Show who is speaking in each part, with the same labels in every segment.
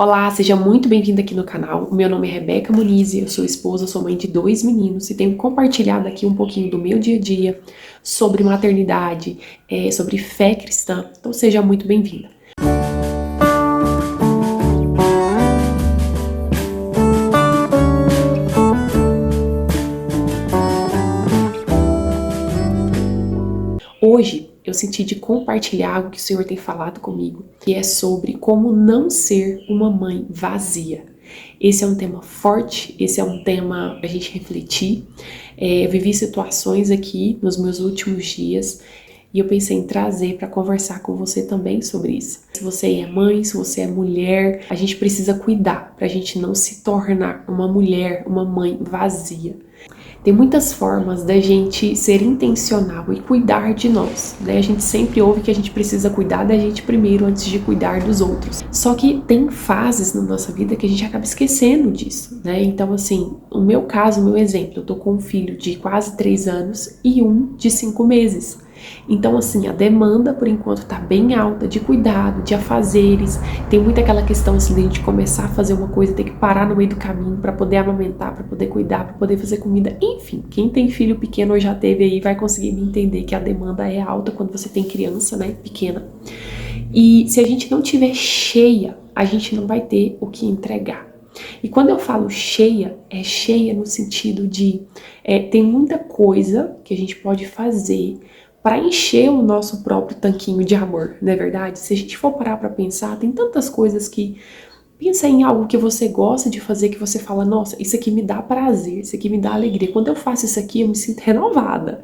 Speaker 1: Olá, seja muito bem-vinda aqui no canal. O meu nome é Rebeca Muniz, eu sou esposa, sou mãe de 2 meninos e tenho compartilhado aqui um pouquinho do meu dia a dia sobre maternidade, sobre fé cristã. Então seja muito bem-vinda. Hoje eu senti de compartilhar algo que o Senhor tem falado comigo, que é sobre como não ser uma mãe vazia. Esse é um tema forte, esse é um tema para a gente refletir. Eu vivi situações aqui nos meus últimos dias e eu pensei em trazer para conversar com você também sobre isso. Se você é mãe, se você é mulher, a gente precisa cuidar para a gente não se tornar uma mulher, uma mãe vazia. Tem muitas formas da gente ser intencional e cuidar de nós, né? A gente sempre ouve que a gente precisa cuidar da gente primeiro antes de cuidar dos outros. Só que tem fases na nossa vida que a gente acaba esquecendo disso, né? Então, assim, o meu caso, o meu exemplo, eu tô com um filho de quase 3 anos e um de 5 meses. Então, assim, a demanda, por enquanto, tá bem alta de cuidado, de afazeres. Tem muito aquela questão, assim, de a gente começar a fazer uma coisa, ter que parar no meio do caminho para poder amamentar, para poder cuidar, para poder fazer comida. Enfim, quem tem filho pequeno ou já teve aí vai conseguir me entender que a demanda é alta quando você tem criança, né, pequena. E se a gente não tiver cheia, a gente não vai ter o que entregar. E quando eu falo cheia, é cheia no sentido de tem muita coisa que a gente pode fazer para encher o nosso próprio tanquinho de amor, não é verdade? Se a gente for parar para pensar, tem tantas coisas que... Pensa em algo que você gosta de fazer, que você fala, nossa, isso aqui me dá prazer, isso aqui me dá alegria. Quando eu faço isso aqui, eu me sinto renovada,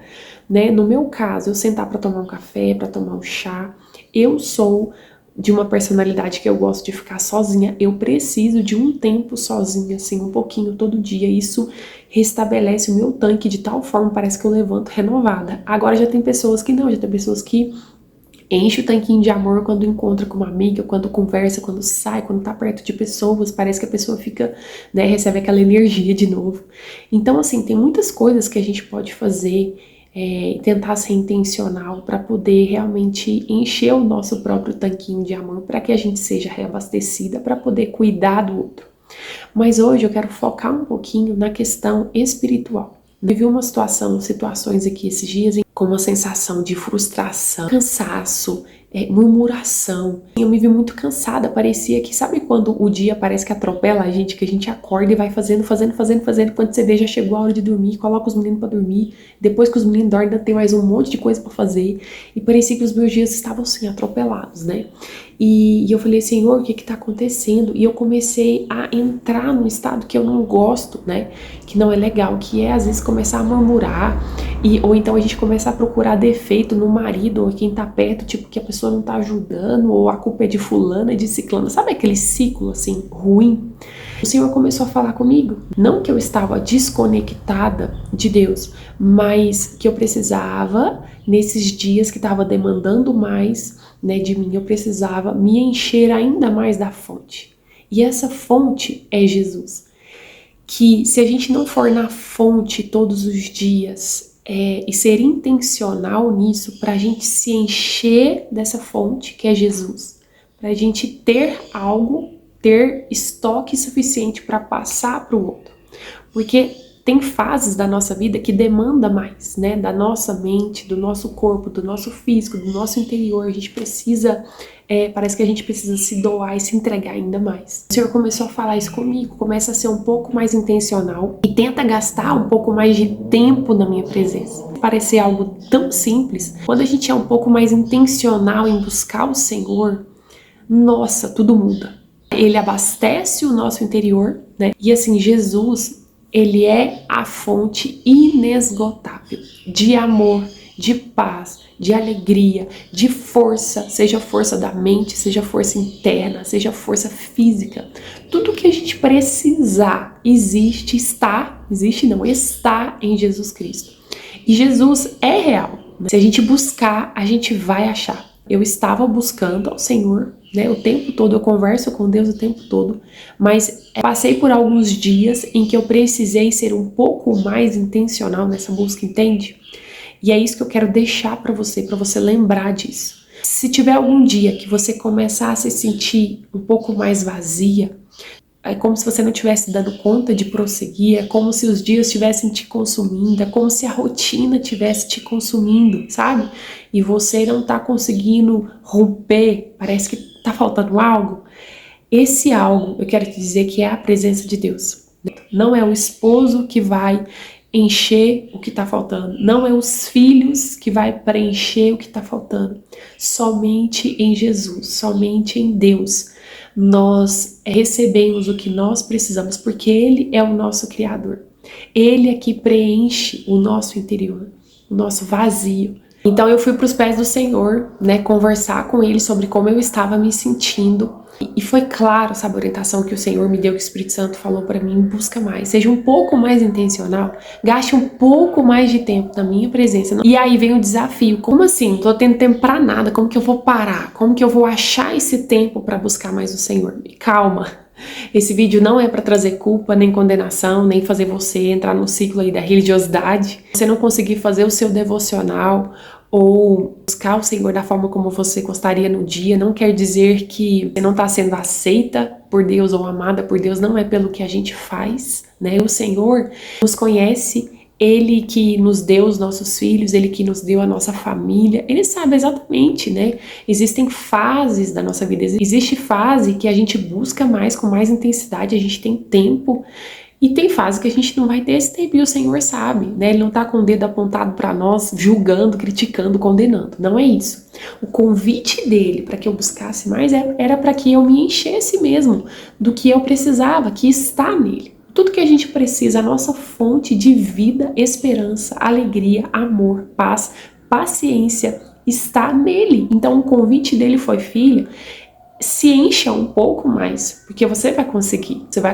Speaker 1: né? No meu caso, eu sentar para tomar um café, para tomar um chá, eu sou de uma personalidade que eu gosto de ficar sozinha, eu preciso de um tempo sozinha, assim, um pouquinho todo dia. Isso restabelece o meu tanque de tal forma, parece que eu levanto renovada. Agora já tem pessoas que não, já tem pessoas que enche o tanquinho de amor quando encontra com uma amiga, quando conversa, quando sai, quando tá perto de pessoas, parece que a pessoa fica, né, recebe aquela energia de novo. Então, assim, tem muitas coisas que a gente pode fazer, tentar ser intencional para poder realmente encher o nosso próprio tanquinho de amor, para que a gente seja reabastecida, para poder cuidar do outro. Mas hoje eu quero focar um pouquinho na questão espiritual. Vivi uma situações aqui esses dias com uma sensação de frustração, cansaço, murmuração. Eu me vi muito cansada, parecia que, sabe quando o dia parece que atropela a gente, que a gente acorda e vai fazendo, quando você vê já chegou a hora de dormir, coloca os meninos pra dormir, depois que os meninos dormem ainda tem mais um monte de coisa pra fazer, e parecia que os meus dias estavam assim, atropelados, né? E eu falei, Senhor, o que tá acontecendo? E eu comecei a entrar num estado que eu não gosto, né? Que não é legal, que é às vezes começar a murmurar, ou então a gente começa a procurar defeito no marido ou quem tá perto, tipo que a pessoa não tá ajudando, ou a culpa é de fulana e de ciclana. Sabe aquele ciclo assim, ruim? O Senhor começou a falar comigo. Não que eu estava desconectada de Deus, mas que eu precisava, nesses dias que estava demandando mais, né, de mim, eu precisava me encher ainda mais da fonte. E essa fonte é Jesus. Que se a gente não for na fonte todos os dias e ser intencional nisso, para a gente se encher dessa fonte que é Jesus, para a gente ter algo, ter estoque suficiente para passar para o outro. Porque tem fases da nossa vida que demanda mais, né? Da nossa mente, do nosso corpo, do nosso físico, do nosso interior. A gente precisa, parece que a gente precisa se doar e se entregar ainda mais. O Senhor começou a falar isso comigo, começa a ser um pouco mais intencional e tenta gastar um pouco mais de tempo na minha presença. Parecer algo tão simples, quando a gente é um pouco mais intencional em buscar o Senhor, nossa, tudo muda. Ele abastece o nosso interior, né? E assim, Jesus... Ele é a fonte inesgotável de amor, de paz, de alegria, de força, seja força da mente, seja força interna, seja força física. Tudo que a gente precisar está em Jesus Cristo. E Jesus é real. Se a gente buscar, a gente vai achar. Eu estava buscando ao Senhor, né, o tempo todo, eu converso com Deus o tempo todo, mas passei por alguns dias em que eu precisei ser um pouco mais intencional nessa busca, entende? E é isso que eu quero deixar para você lembrar disso. Se tiver algum dia que você começar a se sentir um pouco mais vazia, é como se você não estivesse dando conta de prosseguir, é como se os dias estivessem te consumindo, é como se a rotina estivesse te consumindo, sabe? E você não tá conseguindo romper, parece que tá faltando algo. Esse algo, eu quero te dizer que é a presença de Deus. Não é o esposo que vai encher o que está faltando. Não é os filhos que vai preencher o que está faltando. Somente em Jesus, somente em Deus, nós recebemos o que nós precisamos, porque Ele é o nosso Criador. Ele é que preenche o nosso interior, o nosso vazio. Então eu fui para os pés do Senhor, né, conversar com Ele sobre como eu estava me sentindo. E foi claro, sabe, a orientação que o Senhor me deu, que o Espírito Santo falou para mim: busca mais, seja um pouco mais intencional, gaste um pouco mais de tempo na minha presença. E aí vem o desafio: como assim? Não tô tendo tempo para nada, como que eu vou parar? Como que eu vou achar esse tempo para buscar mais o Senhor? E calma, esse vídeo não é para trazer culpa, nem condenação, nem fazer você entrar no ciclo aí da religiosidade. Você não conseguir fazer o seu devocional ou buscar o Senhor da forma como você gostaria no dia, não quer dizer que você não está sendo aceita por Deus ou amada por Deus, não é pelo que a gente faz, né? O Senhor nos conhece, Ele que nos deu os nossos filhos, Ele que nos deu a nossa família, Ele sabe exatamente, né? Existem fases da nossa vida, existe fase que a gente busca mais, com mais intensidade, a gente tem tempo. E tem fase que a gente não vai ter esse tempo e o Senhor sabe, né? Ele não tá com o dedo apontado para nós, julgando, criticando, condenando. Não é isso. O convite dele para que eu buscasse mais era para que eu me enchesse mesmo do que eu precisava, que está nele. Tudo que a gente precisa, a nossa fonte de vida, esperança, alegria, amor, paz, paciência, está nele. Então o convite dele foi: filha, se encha um pouco mais, porque você vai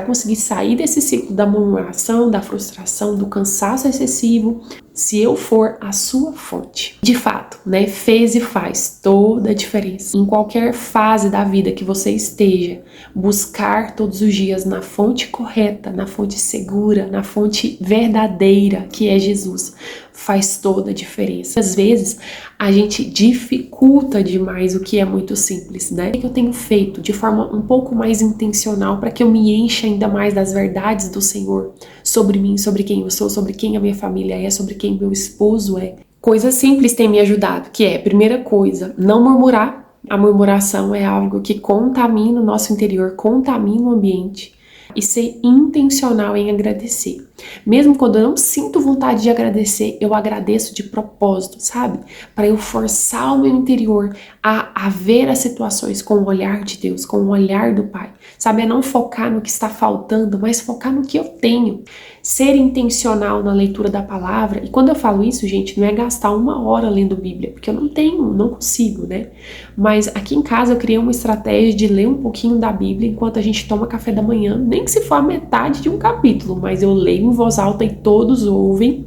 Speaker 1: conseguir sair desse ciclo da murmuração, da frustração, do cansaço excessivo, se eu for a sua fonte. De fato, né, fez e faz toda a diferença. Em qualquer fase da vida que você esteja, buscar todos os dias na fonte correta, na fonte segura, na fonte verdadeira, que é Jesus, faz toda a diferença. Às vezes, a gente dificulta demais o que é muito simples, né? O que eu tenho feito de forma um pouco mais intencional para que eu me encha ainda mais das verdades do Senhor sobre mim, sobre quem eu sou, sobre quem a minha família é, sobre quem meu esposo é. Coisas simples têm me ajudado, que é, primeira coisa, não murmurar. A murmuração é algo que contamina o nosso interior, contamina o ambiente. E ser intencional em agradecer. Mesmo quando eu não sinto vontade de agradecer, eu agradeço de propósito, sabe? Para eu forçar o meu interior a ver as situações com o olhar de Deus, com o olhar do Pai. Sabe? A não focar no que está faltando, mas focar no que eu tenho. Ser intencional na leitura da palavra. E quando eu falo isso, gente, não é gastar 1 hora lendo Bíblia, porque eu não consigo, né? Mas aqui em casa eu criei uma estratégia de ler um pouquinho da Bíblia enquanto a gente toma café da manhã, nem que se for a metade de um capítulo, mas eu leio em voz alta e todos ouvem.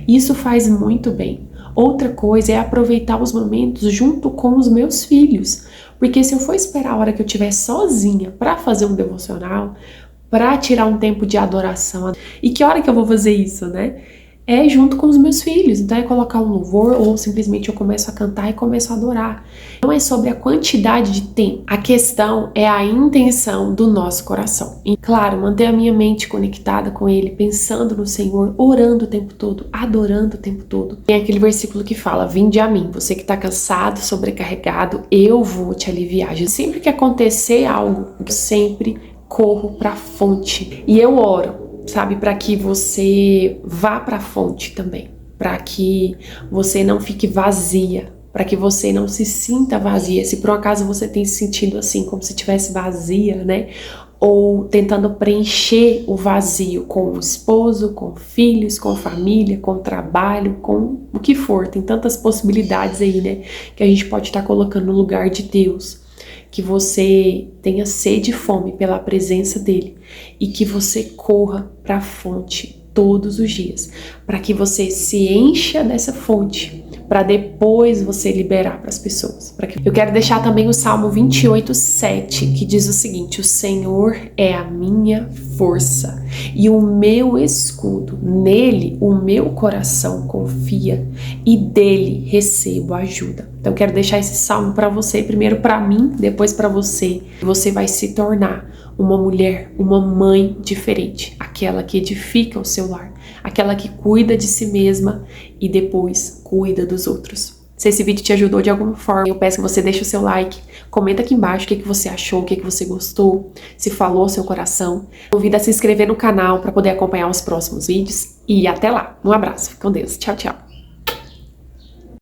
Speaker 1: Isso faz muito bem. Outra coisa é aproveitar os momentos junto com os meus filhos, porque se eu for esperar a hora que eu estiver sozinha para fazer um devocional, para tirar um tempo de adoração, e que hora que eu vou fazer isso, né? É junto com os meus filhos, então é colocar um louvor ou simplesmente eu começo a cantar e começo a adorar. Não é sobre a quantidade de tempo, a questão é a intenção do nosso coração. E claro, manter a minha mente conectada com Ele, pensando no Senhor, orando o tempo todo, adorando o tempo todo. Tem aquele versículo que fala: vinde a mim, você que está cansado, sobrecarregado, eu vou te aliviar. Sempre que acontecer algo, eu sempre corro para a fonte e eu oro, sabe, para que você vá para a fonte também, para que você não fique vazia, para que você não se sinta vazia. Se por um acaso você tem se sentido assim, como se estivesse vazia, né, ou tentando preencher o vazio com o esposo, com filhos, com família, com trabalho, com o que for, tem tantas possibilidades aí, né, que a gente pode estar colocando no lugar de Deus. Que você tenha sede e fome pela presença dele e que você corra para a fonte todos os dias, para que você se encha dessa fonte, para depois você liberar para as pessoas. Eu quero deixar também o Salmo 28:7, que diz o seguinte: o Senhor é a minha força e o meu escudo, nele o meu coração confia. confia e dele recebo ajuda. Então eu quero deixar esse salmo para você, primeiro para mim, depois para você. Você vai se tornar uma mulher, uma mãe diferente, aquela que edifica o seu lar, aquela que cuida de si mesma e depois cuida dos outros. Se esse vídeo te ajudou de alguma forma, eu peço que você deixe o seu like, comenta aqui embaixo o que você achou, o que você gostou, se falou ao seu coração. Convido a se inscrever no canal para poder acompanhar os próximos vídeos e até lá. Um abraço, fique com Deus, tchau, tchau.